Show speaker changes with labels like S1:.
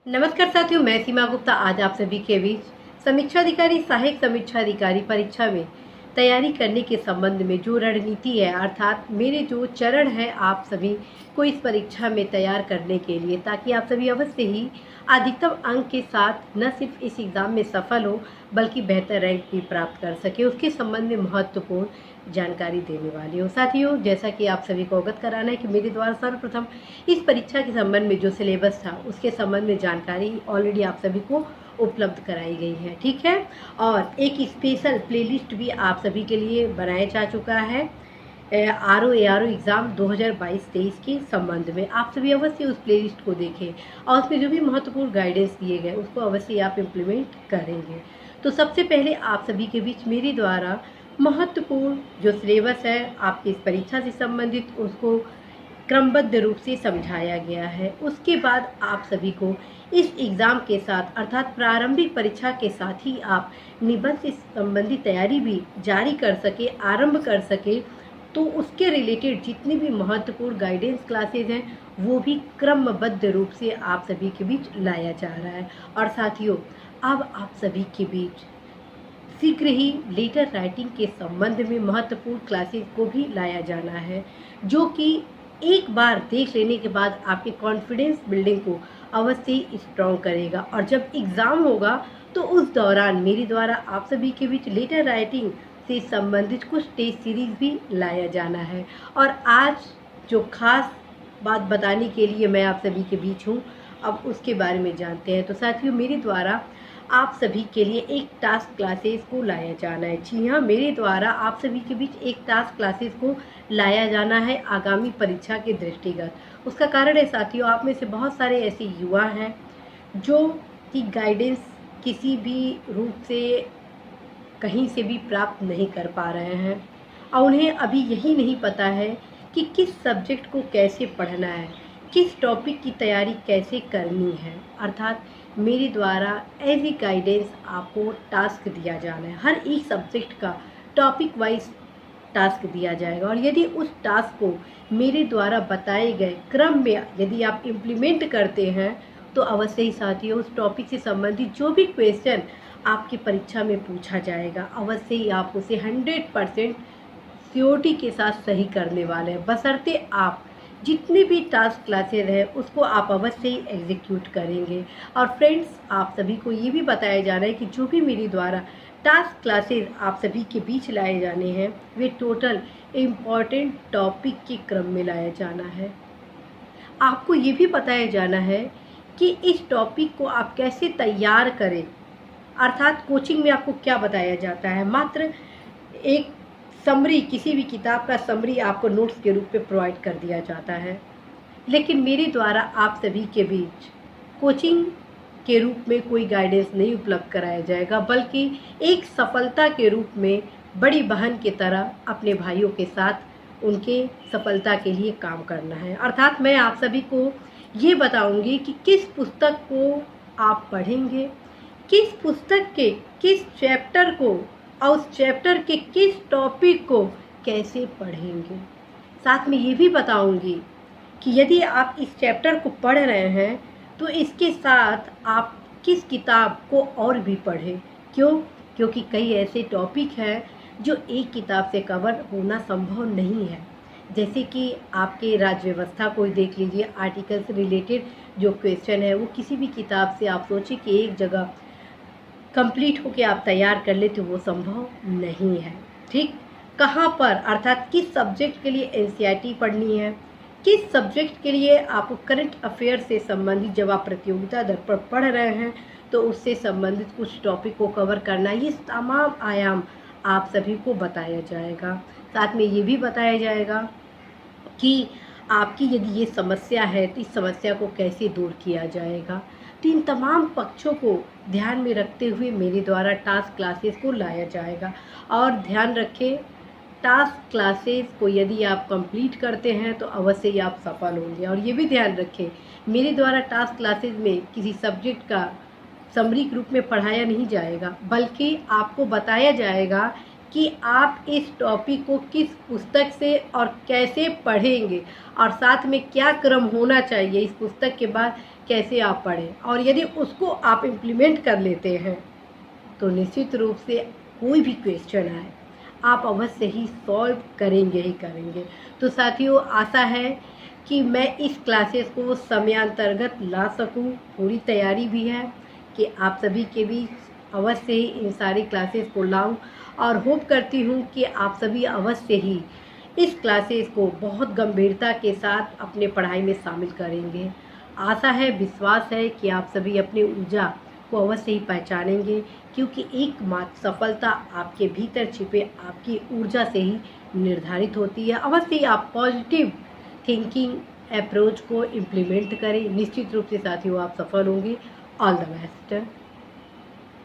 S1: नमस्कार साथियों, मैं सीमा गुप्ता आज आप सभी के बीच समीक्षा अधिकारी सहायक समीक्षा अधिकारी परीक्षा में तैयारी करने के संबंध में जो रणनीति है, अर्थात मेरे जो चरण है आप सभी को इस परीक्षा में तैयार करने के लिए, ताकि आप सभी अवश्य ही अधिकतम अंक के साथ न सिर्फ इस एग्ज़ाम में सफल हो बल्कि बेहतर रैंक भी प्राप्त कर सके, उसके संबंध में महत्वपूर्ण जानकारी देने वाली हूँ। साथियों, जैसा कि आप सभी को अवगत कराना है कि मेरे द्वारा सर्वप्रथम इस परीक्षा के संबंध में जो सिलेबस था उसके संबंध में जानकारी ऑलरेडी आप सभी को उपलब्ध कराई गई है, ठीक है। और एक स्पेशल प्लेलिस्ट भी आप सभी के लिए बनाया जा चुका है आर ओ एग्ज़ाम 2022-23 के संबंध में। आप सभी अवश्य उस प्लेलिस्ट को देखें और उसमें जो भी महत्वपूर्ण गाइडेंस दिए गए उसको अवश्य आप इम्प्लीमेंट करेंगे। तो सबसे पहले आप सभी के बीच मेरे द्वारा महत्वपूर्ण जो सिलेबस है आपकी इस परीक्षा से संबंधित उसको क्रमबद्ध रूप से समझाया गया है। उसके बाद आप सभी को इस एग्ज़ाम के साथ अर्थात प्रारंभिक परीक्षा के साथ ही आप निबंध से संबंधित तैयारी भी जारी कर सके, आरंभ कर सके, तो उसके रिलेटेड जितनी भी महत्वपूर्ण गाइडेंस क्लासेज हैं वो भी क्रमबद्ध रूप से आप सभी के बीच लाया जा रहा है। और साथियों, अब आप सभी के बीच शीघ्र ही लेटर राइटिंग के संबंध में महत्वपूर्ण क्लासेज को भी लाया जाना है, जो कि एक बार देख लेने के बाद आपके कॉन्फिडेंस बिल्डिंग को अवश्य ही स्ट्रॉन्ग करेगा। और जब एग्ज़ाम होगा तो उस दौरान मेरे द्वारा आप सभी के बीच लेटर राइटिंग से संबंधित कुछ टेस्ट सीरीज भी लाया जाना है। और आज जो खास बात बताने के लिए मैं आप सभी के बीच हूँ, अब उसके बारे में जानते हैं। तो साथियों, मेरे द्वारा आप सभी के लिए एक टास्क क्लासेस को लाया जाना है। जी हाँ, मेरे द्वारा आप सभी के बीच एक टास्क क्लासेस को लाया जाना है आगामी परीक्षा के दृष्टिगत। उसका कारण है साथियों, आप में से बहुत सारे ऐसे युवा हैं जो कि गाइडेंस किसी भी रूप से कहीं से भी प्राप्त नहीं कर पा रहे हैं और उन्हें अभी यही नहीं पता है कि किस सब्जेक्ट को कैसे पढ़ना है, किस टॉपिक की तैयारी कैसे करनी है। अर्थात मेरे द्वारा एज ए गाइडेंस आपको टास्क दिया जाना है, हर एक सब्जेक्ट का टॉपिक वाइज टास्क दिया जाएगा। और यदि उस टास्क को मेरे द्वारा बताए गए क्रम में यदि आप इम्प्लीमेंट करते हैं तो अवश्य ही साथियों उस टॉपिक से संबंधित जो भी क्वेश्चन आपकी परीक्षा में पूछा जाएगा अवश्य ही आप उसे 100% श्योरिटी के साथ सही करने वाले हैं, बशर्ते आप जितने भी टास्क क्लासेज हैं उसको आप अवश्य ही एग्जीक्यूट करेंगे। और फ्रेंड्स, आप सभी को ये भी बताया जा रहा है कि जो भी मेरे द्वारा टास्क क्लासेज आप सभी के बीच लाए जाने हैं वे टोटल इम्पॉर्टेंट टॉपिक के क्रम में लाया जाना है। आपको ये भी बताया जाना है कि इस टॉपिक को आप कैसे तैयार करें, अर्थात कोचिंग में आपको क्या बताया जाता है। मात्र एक समरी, किसी भी किताब का समरी आपको नोट्स के रूप में प्रोवाइड कर दिया जाता है, लेकिन मेरे द्वारा आप सभी के बीच कोचिंग के रूप में कोई गाइडेंस नहीं उपलब्ध कराया जाएगा, बल्कि एक सफलता के रूप में बड़ी बहन की तरह अपने भाइयों के साथ उनके सफलता के लिए काम करना है। अर्थात मैं आप सभी को ये बताऊंगी कि किस पुस्तक को आप पढ़ेंगे, किस पुस्तक के किस चैप्टर को और उस चैप्टर के किस टॉपिक को कैसे पढ़ेंगे। साथ में ये भी बताऊंगी कि यदि आप इस चैप्टर को पढ़ रहे हैं तो इसके साथ आप किस किताब को और भी पढ़ें। क्यों? क्योंकि कई ऐसे टॉपिक हैं जो एक किताब से कवर होना संभव नहीं है। जैसे कि आपके राज्य व्यवस्था को देख लीजिए, आर्टिकल से रिलेटेड जो क्वेश्चन है वो किसी भी किताब से आप सोचिए कि एक जगह कंप्लीट होके आप तैयार कर ले तो वो संभव नहीं है। ठीक, कहाँ पर अर्थात किस सब्जेक्ट के लिए एनसीईआरटी पढ़नी है, किस सब्जेक्ट के लिए आपको करंट अफेयर से संबंधित जब आप प्रतियोगिता दर पर पढ़ रहे हैं तो उससे संबंधित कुछ टॉपिक को कवर करना, ये तमाम आयाम आप सभी को बताया जाएगा। साथ में ये भी बताया जाएगा कि आपकी यदि ये समस्या है तो इस समस्या को कैसे दूर किया जाएगा। तो इन तमाम पक्षों को ध्यान में रखते हुए मेरे द्वारा टास्क क्लासेस को लाया जाएगा। और ध्यान रखें, टास्क क्लासेस को यदि आप कंप्लीट करते हैं तो अवश्य ही आप सफल होंगे। और ये भी ध्यान रखें, मेरे द्वारा टास्क क्लासेस में किसी सब्जेक्ट का समरी के रूप में पढ़ाया नहीं जाएगा, बल्कि आपको बताया जाएगा कि आप इस टॉपिक को किस पुस्तक से और कैसे पढ़ेंगे और साथ में क्या क्रम होना चाहिए, इस पुस्तक के बाद कैसे आप पढ़ें, और यदि उसको आप इम्प्लीमेंट कर लेते हैं तो निश्चित रूप से कोई भी क्वेश्चन आए आप अवश्य ही सॉल्व करेंगे ही करेंगे। तो साथियों, आशा है कि मैं इस क्लासेस को समयांतर्गत ला सकूं। पूरी तैयारी भी है कि आप सभी के बीच अवश्य ही इन सारी क्लासेस को लाऊं, और होप करती हूं कि आप सभी अवश्य ही इस क्लासेस को बहुत गंभीरता के साथ अपने पढ़ाई में शामिल करेंगे। आशा है, विश्वास है कि आप सभी अपनी ऊर्जा को अवश्य ही पहचानेंगे, क्योंकि एकमात्र सफलता आपके भीतर छिपे आपकी ऊर्जा से ही निर्धारित होती है। अवश्य ही आप पॉजिटिव थिंकिंग अप्रोच को इम्प्लीमेंट करें। निश्चित रूप से साथियों आप सफल होंगे। All the best.